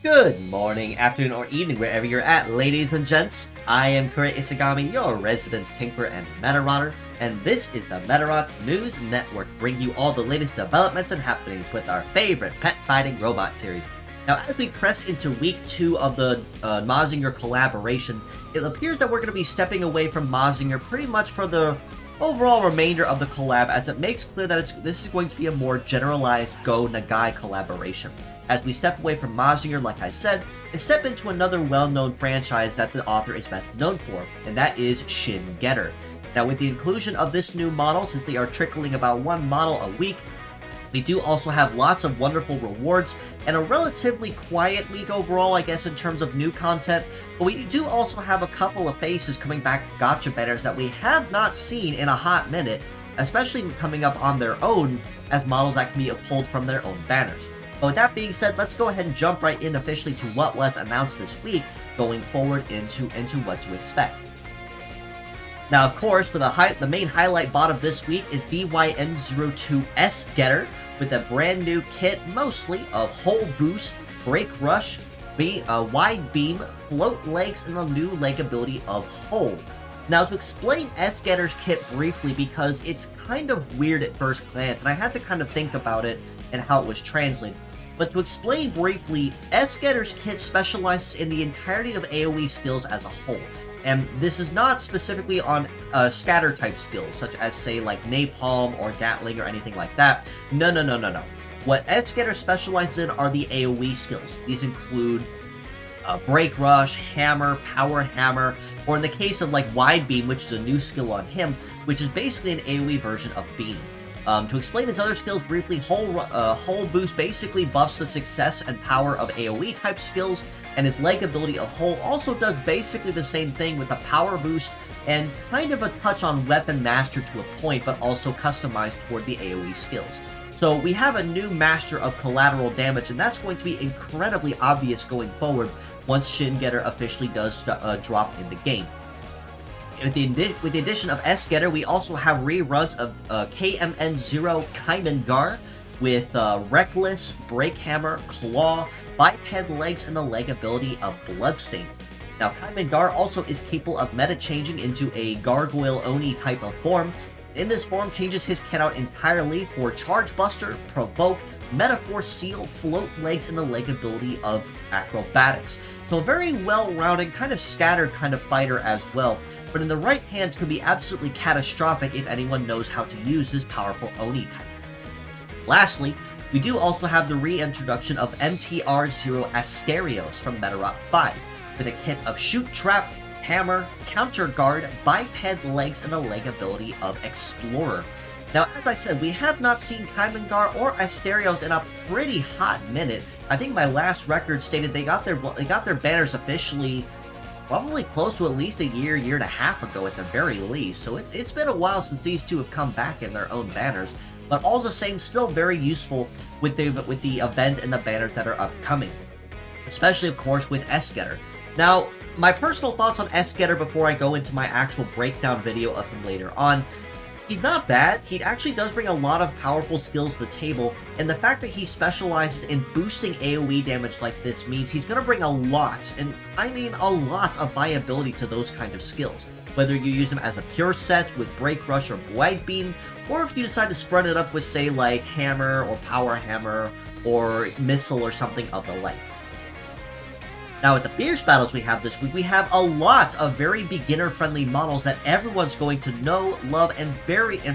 Good morning, afternoon, or evening, wherever you're at, ladies and gents. I am Kurojiri, your resident tinker and Medarotter, and this is the Medarot News Network, bringing you all the latest developments and happenings with our favorite pet fighting robot series. Now, as we press into week 2 of the Mazinger collaboration, it appears that we're going to be stepping away from Mazinger pretty much for the overall remainder of the collab, as it makes clear that this is going to be a more generalized GO NAGAI collaboration. As we step away from Mazinger, like I said, and step into another well-known franchise that the author is best known for, and that is Shin Getter. Now, with the inclusion of this new model, since they are trickling about one model a week, we do also have lots of wonderful rewards, and a relatively quiet week overall, I guess, in terms of new content, but we do also have a couple of faces coming back gotcha banners that we have not seen in a hot minute, especially coming up on their own as models that can be pulled from their own banners. But with that being said, let's go ahead and jump right in officially to what was announced this week, going forward into what to expect. Now, of course, for the main highlight bot of this week is DYN02 S Getter, with a brand new kit, mostly of Hull Boost, Break Rush, Wide Beam, Float Legs, and the new leg ability of Hold. Now, to explain S Getter's kit briefly, because it's kind of weird at first glance, and I had to kind of think about it and how it was translated. But to explain briefly, S Getter's kit specializes in the entirety of AoE skills as a whole. And this is not specifically on scatter type skills, such as, say, like Napalm or Gatling or anything like that. No. What S Getter specializes in are the AoE skills. These include Break Rush, Hammer, Power Hammer, or in the case of like Wide Beam, which is a new skill on him, which is basically an AoE version of Beam. To explain his other skills briefly, Hull Boost basically buffs the success and power of AoE type skills, and his leg ability of Hull also does basically the same thing with a power boost and kind of a touch on Weapon Master to a point, but also customized toward the AoE skills. So we have a new master of collateral damage, and that's going to be incredibly obvious going forward once Shin Getter officially does drop in the game. With the addition of S Getter, we also have reruns of KMN0 Kaimangar with Reckless, Break Hammer, Claw, Biped Legs, and the leg ability of Bloodstain. Now, Kaimangar also is capable of meta-changing into a Gargoyle Oni type of form. In this form, changes his kit out entirely for Charge Buster, Provoke, Metaphor Seal, Float Legs, and the leg ability of Acrobatics. So a very well-rounded, kind of scattered kind of fighter as well, but in the right hands could be absolutely catastrophic if anyone knows how to use this powerful Oni type. Lastly, we do also have the reintroduction of MTR0 Asterios from Medarot 5, with a kit of Shoot Trap, Hammer, Counter Guard, Biped Legs, and the leg ability of Explorer. Now, as I said, we have not seen Kaimangar or Asterios in a pretty hot minute. I think my last record stated they got their banners officially probably close to at least a year and a half ago at the very least. So it's been a while since these two have come back in their own banners, but all the same, still very useful with the event and the banners that are upcoming, especially of course with S Getter. Now, my personal thoughts on S Getter before I go into my actual breakdown video of him later on. He's not bad. He actually does bring a lot of powerful skills to the table, and the fact that he specializes in boosting AoE damage like this means he's going to bring a lot, and I mean a lot, of viability to those kind of skills. Whether you use them as a pure set with Break Rush or Wide Beam, or if you decide to spread it up with, say, like Hammer or Power Hammer or Missile or something of the like. Now, with the fierce battles we have this week, we have a lot of very beginner-friendly models that everyone's going to know, love, and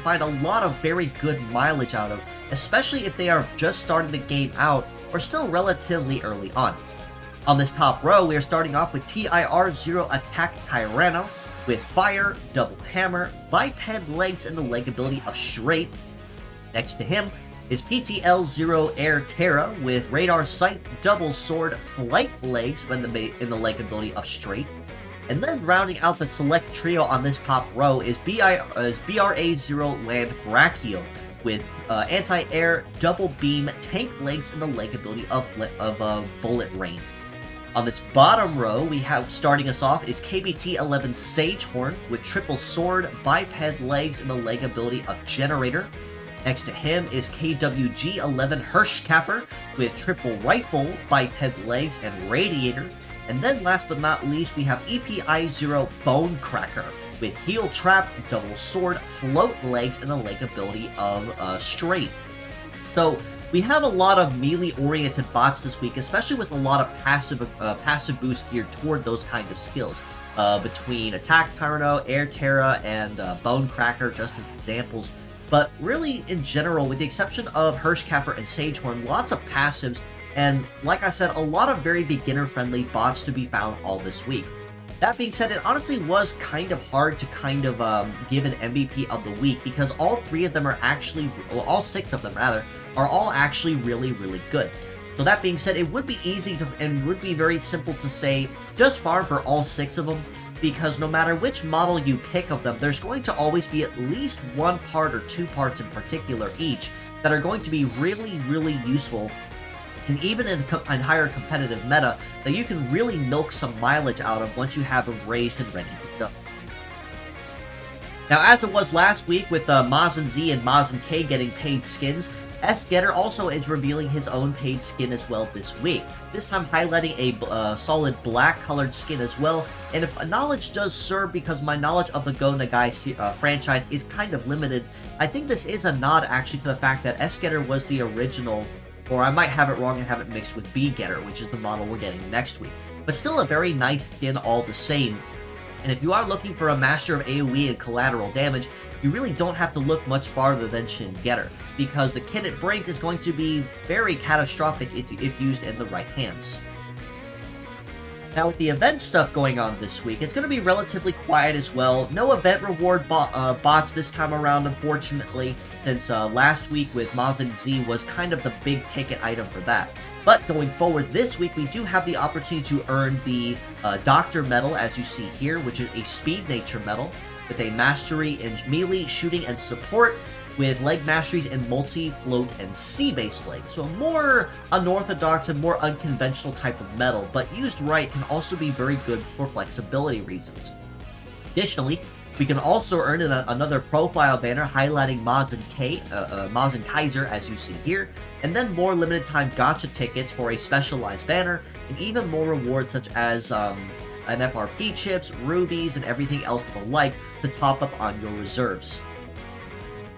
find a lot of very good mileage out of, especially if they are just starting the game out or still relatively early on. On this top row, we are starting off with TIR0 Attack Tyranno with Fire, Double Hammer, Biped Legs, and the leg ability of Straight. Next to him is PTL0 Air Terra with Radar Sight, Double Sword, Flight Legs, and the leg ability of Straight. And then rounding out the select trio on this top row is BRA0 Land Brachio with anti-air, double beam, tank legs, and the leg ability of bullet rain. On this bottom row, we have, starting us off, is KBT-11 Sagehorn with triple sword, biped legs, and the leg ability of Generator. Next to him is KWG-11 Hirschkapper with triple rifle, biped legs, and radiator. And then last but not least, we have EPI-0 Bonecracker with heel trap, double sword, float legs, and the leg ability of Straight. So we have a lot of melee-oriented bots this week, especially with a lot of passive boost geared toward those kind of skills. Between Attack Tyranno, Air Terra, and Bonecracker, just as examples. But really, in general, with the exception of Hirschkapper and Sagehorn, lots of passives, and like I said, a lot of very beginner-friendly bots to be found all this week. That being said, it honestly was kind of hard to give an MVP of the week, because all three of them are actually, well, all six of them rather, are all actually really, really good. So that being said, it would be easy to, and would be very simple to say, just farm for all six of them, because no matter which model you pick of them, there's going to always be at least one part or two parts in particular each that are going to be really, really useful, and even in higher competitive meta, that you can really milk some mileage out of once you have them raised and ready to go. Now, as it was last week with Mazin Z and Mazin K getting paid skins, S Getter also is revealing his own paid skin as well this week. This time highlighting a solid black colored skin as well. And if knowledge does serve, because my knowledge of the GO NAGAI franchise is kind of limited, I think this is a nod actually to the fact that S Getter was the original, or I might have it wrong and have it mixed with B Getter, which is the model we're getting next week. But still a very nice skin all the same. And if you are looking for a master of AoE and collateral damage, you really don't have to look much farther than Shin Getter, because the kit at Brink is going to be very catastrophic if used in the right hands. Now, with the event stuff going on this week, it's going to be relatively quiet as well. No event reward bots this time around, unfortunately, since last week with Mazin Z was kind of the big ticket item for that. But going forward this week, we do have the opportunity to earn the Doctor Medal, as you see here, which is a Speed Nature Medal, with a Mastery in Melee, Shooting, and Support, with leg masteries in multi, float, and sea-based legs. So a more unorthodox and more unconventional type of medal, but used right can also be very good for flexibility reasons. Additionally, we can also earn another profile banner highlighting Mazin Kaiser, as you see here, and then more limited time gacha tickets for a specialized banner, and even more rewards such as an FRP chips, rubies, and everything else of the like to top up on your reserves.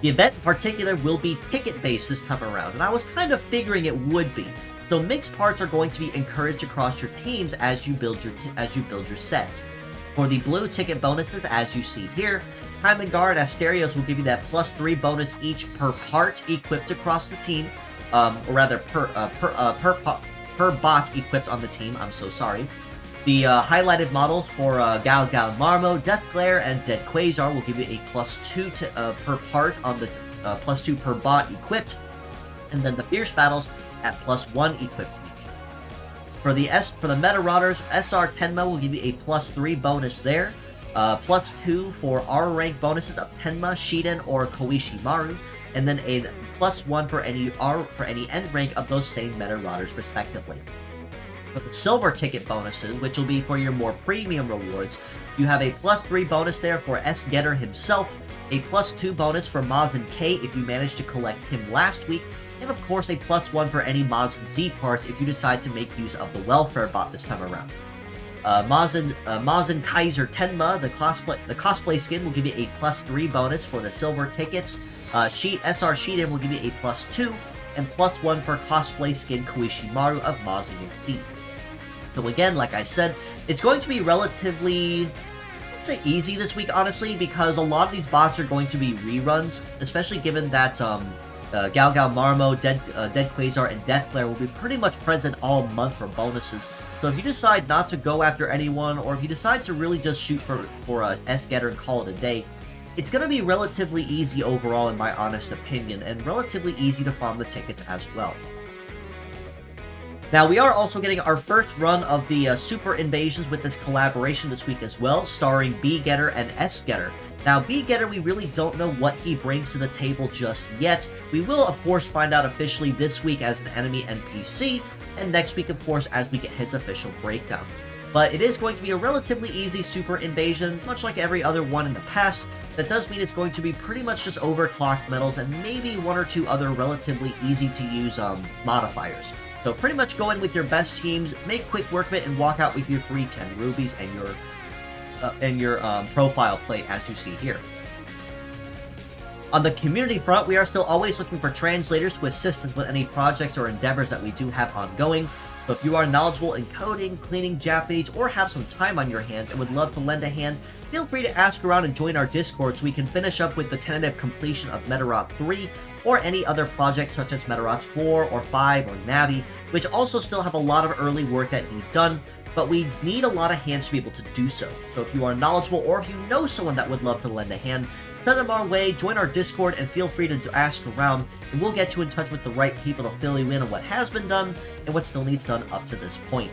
The event in particular will be ticket-based this time around, and I was kind of figuring it would be. So mixed parts are going to be encouraged across your teams as you build your sets. For the blue ticket bonuses, as you see here, Time and Guard Asterios will give you that +3 bonus each per part equipped across the team, or rather per bot equipped on the team. I'm so sorry. The highlighted models for Gal Gal Marmo, Death Glare, and Dead Quasar will give you a +2 per part on the +2 per bot equipped, and then the Fierce Battles at +1 equipped each. For the Medarotters, SR Tenma will give you a +3 bonus there, +2 for R rank bonuses of Tenma, Shiden, or Koishi Maru, and then a +1 for any end rank of those same Medarotters respectively. For the silver ticket bonuses, which will be for your more premium rewards, you have a +3 bonus there for S Getter himself, a +2 bonus for Mazin K if you managed to collect him last week, and of course a +1 for any Mazin Z parts if you decide to make use of the welfare bot this time around. Mazin Kaiser Tenma, the cosplay skin, will give you a +3 bonus for the silver tickets. SR Shiden will give you a +2, and +1 for cosplay skin Koishi Maru of Mazinger Thief. So again, like I said, it's going to be relatively, I'd say, easy this week, honestly, because a lot of these bots are going to be reruns, especially given that Gal Gal Marmo, Dead Quasar, and Death Glare will be pretty much present all month for bonuses. So if you decide not to go after anyone, or if you decide to really just shoot for a S Getter and call it a day, it's going to be relatively easy overall, in my honest opinion, and relatively easy to farm the tickets as well. Now, we are also getting our first run of the Super Invasions with this collaboration this week as well, starring B Getter and S Getter. Now, B Getter, we really don't know what he brings to the table just yet. We will, of course, find out officially this week as an enemy NPC, and next week, of course, as we get his official breakdown. But it is going to be a relatively easy Super Invasion, much like every other one in the past. That does mean it's going to be pretty much just overclocked medals and maybe one or two other relatively easy-to-use modifiers. So pretty much go in with your best teams, make quick work of it, and walk out with your 310 rubies and your profile plate, as you see here. On the community front, we are still always looking for translators to assist us with any projects or endeavors that we do have ongoing. So if you are knowledgeable in coding, cleaning Japanese, or have some time on your hands and would love to lend a hand, feel free to ask around and join our Discord so we can finish up with the tentative completion of Medarot 3 or any other projects such as Medarot 4 or 5 or Navi, which also still have a lot of early work that need done, but we need a lot of hands to be able to do so. So if you are knowledgeable or if you know someone that would love to lend a hand, send them our way, join our Discord, and feel free to ask around, and we'll get you in touch with the right people to fill you in on what has been done and what still needs done up to this point.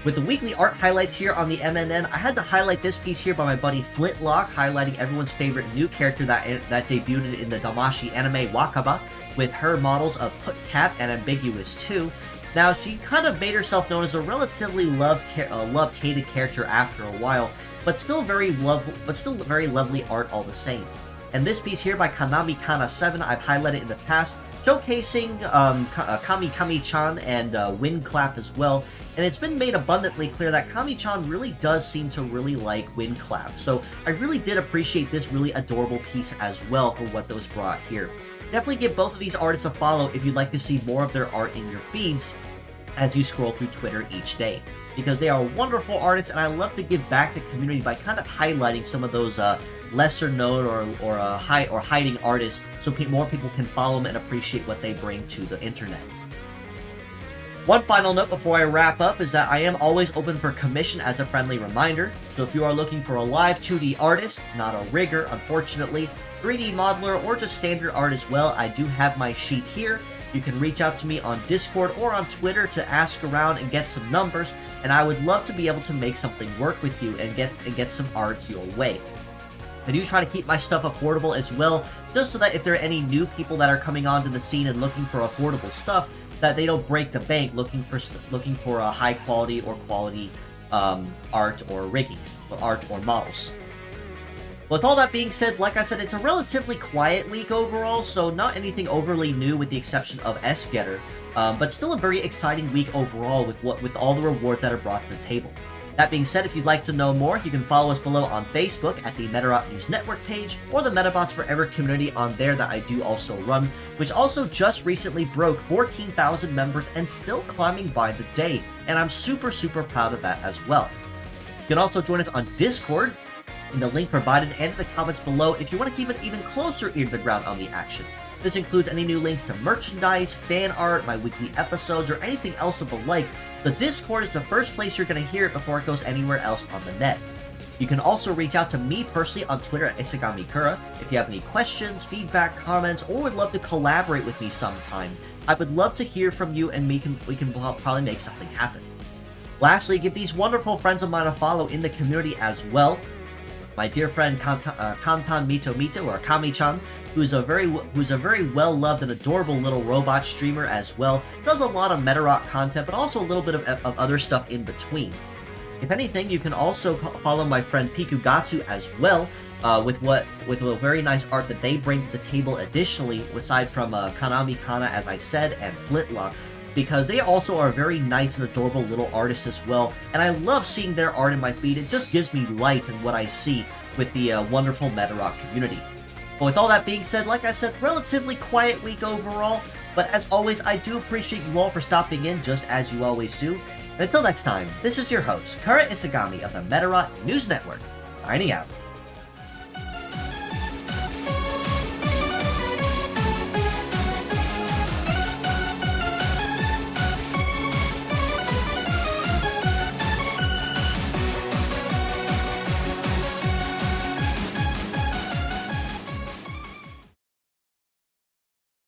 With the weekly art highlights here on the MNN, I had to highlight this piece here by my buddy Flintlock, highlighting everyone's favorite new character that debuted in the Damashi anime Wakaba, with her models of Put Cap and Ambiguous 2. Now, she kind of made herself known as a relatively loved-hated character after a while, but still very lovely art all the same. And this piece here by Kanami Kana 7, I've highlighted in the past, showcasing Kami Kami-chan and Wind Clap as well. And it's been made abundantly clear that Kami-chan really does seem to really like Wind Clap. So I really did appreciate this really adorable piece as well for what was brought here. Definitely give both of these artists a follow if you'd like to see more of their art in your feeds as you scroll through Twitter each day, because they are wonderful artists, and I love to give back to the community by kind of highlighting some of those lesser known or hiding artists, so more people can follow them and appreciate what they bring to the internet. One final note before I wrap up is that I am always open for commission as a friendly reminder, so if you are looking for a live 2D artist, not a rigger unfortunately, 3D modeler, or just standard art as well, I do have my sheet here. You can reach out to me on Discord or on Twitter to ask around and get some numbers, and I would love to be able to make something work with you and get some art your way. I do try to keep my stuff affordable as well, just so that if there are any new people that are coming onto the scene and looking for affordable stuff, that they don't break the bank looking for a high quality or quality art or riggings, or art or models. With all that being said, like I said, it's a relatively quiet week overall, so not anything overly new with the exception of S Getter, but still a very exciting week overall with all the rewards that are brought to the table. That being said, if you'd like to know more, you can follow us below on Facebook at the Medarot News Network page, or the Metabots Forever community on there that I do also run, which also just recently broke 14,000 members and still climbing by the day, and I'm super proud of that as well. You can also join us on Discord in the link provided and in the comments below if you want to keep an even closer ear to the ground on the action. This includes any new links to merchandise, fan art, my weekly episodes, or anything else of the like. The Discord is the first place you're going to hear it before it goes anywhere else on the net. You can also reach out to me personally on Twitter at IsagamIkura if you have any questions, feedback, comments, or would love to collaborate with me sometime. I would love to hear from you, and we can probably make something happen. Lastly, give these wonderful friends of mine a follow in the community as well. My dear friend Kantan Mito, or Kami-chan, who's a very well-loved and adorable little robot streamer as well, does a lot of Medarot content, but also a little bit of other stuff in between. If anything, you can also follow my friend Pikugatsu as well, with a very nice art that they bring to the table additionally, aside from Kanami Kana, as I said, and Flintlock, because they also are very nice and adorable little artists as well, and I love seeing their art in my feed. It just gives me life in what I see with the wonderful Medarot community. But with all that being said, like I said, relatively quiet week overall, but as always, I do appreciate you all for stopping in, just as you always do. And until next time, this is your host, Kura Isagami of the Medarot News Network, signing out.